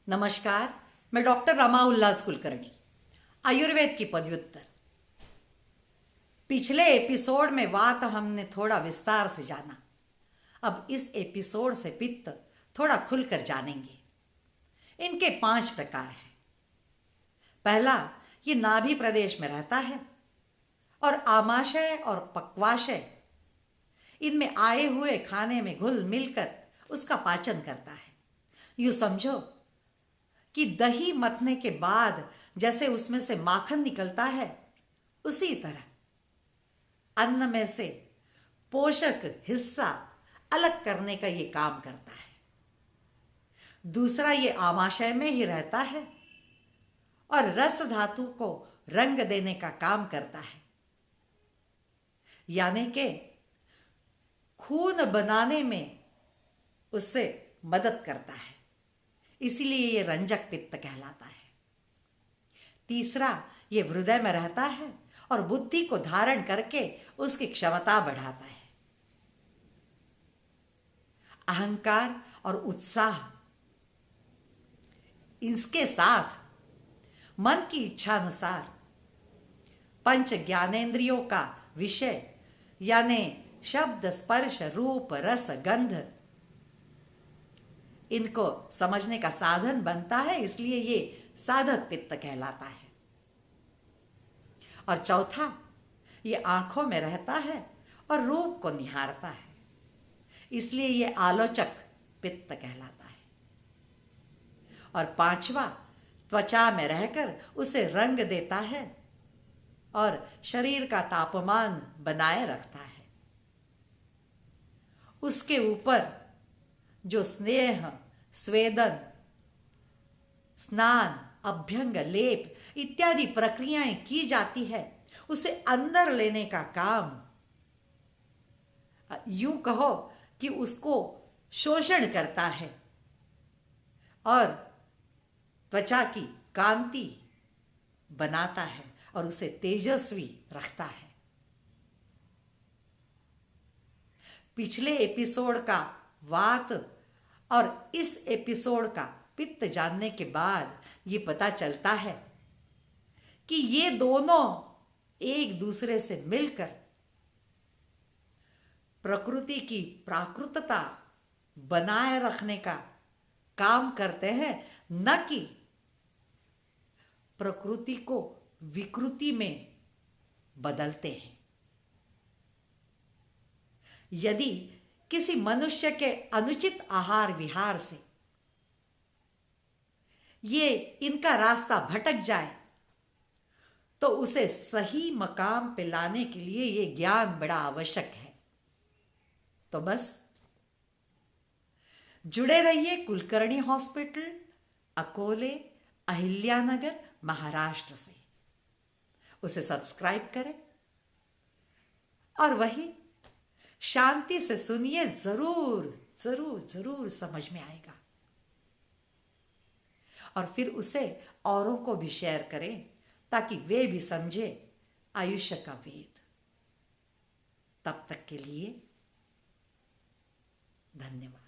नमस्कार। मैं डॉक्टर रमा उल्लास कुलकर्णी, आयुर्वेद की पदव्युत्तर। पिछले एपिसोड में वात हमने थोड़ा विस्तार से जाना। अब इस एपिसोड से पित्त थोड़ा खुलकर जानेंगे। इनके 5 प्रकार हैं। पहला, ये नाभि प्रदेश में रहता है और आमाशय और पक्वाशय इनमें आए हुए खाने में घुल मिलकर उसका पाचन करता है। यूं समझो कि दही मथने के बाद जैसे उसमें से माखन निकलता है, उसी तरह अन्न में से पोषक हिस्सा अलग करने का ये काम करता है। दूसरा, ये आमाशय में ही रहता है और रस धातु को रंग देने का काम करता है, यानी कि खून बनाने में उससे मदद करता है। इसीलिए ये रंजक पित्त कहलाता है। तीसरा, ये हृदय में रहता है और बुद्धि को धारण करके उसकी क्षमता बढ़ाता है। अहंकार और उत्साह, इसके साथ मन की इच्छा अनुसार पंच ज्ञानेंद्रियों का विषय यानी शब्द, स्पर्श, रूप, रस, गंध, इनको समझने का साधन बनता है। इसलिए ये साधक पित्त कहलाता है। और चौथा, ये आंखों में रहता है और रूप को निहारता है। इसलिए ये आलोचक पित्त कहलाता है। और पांचवा, त्वचा में रहकर उसे रंग देता है और शरीर का तापमान बनाए रखता है। उसके ऊपर जो स्नेह, स्वेदन, स्नान, अभ्यंग, लेप इत्यादि प्रक्रियाएं की जाती है, उसे अंदर लेने का काम, यूं कहो कि उसको शोषण करता है और त्वचा की कांति बनाता है और उसे तेजस्वी रखता है। पिछले एपिसोड का वात और इस एपिसोड का पित्त जानने के बाद ये पता चलता है कि ये दोनों एक दूसरे से मिलकर प्रकृति की प्राकृतता बनाए रखने का काम करते हैं, न कि प्रकृति को विकृति में बदलते हैं। यदि किसी मनुष्य के अनुचित आहार विहार से ये इनका रास्ता भटक जाए तो उसे सही मकाम पे लाने के लिए ये ज्ञान बड़ा आवश्यक है। तो बस जुड़े रहिए कुलकर्णी हॉस्पिटल, अकोले, अहिल्यानगर, महाराष्ट्र से। उसे सब्सक्राइब करें और वही शांति से सुनिए। जरूर जरूर जरूर समझ में आएगा और फिर उसे औरों को भी शेयर करें ताकि वे भी समझे आयुष्य का वेद। तब तक के लिए धन्यवाद।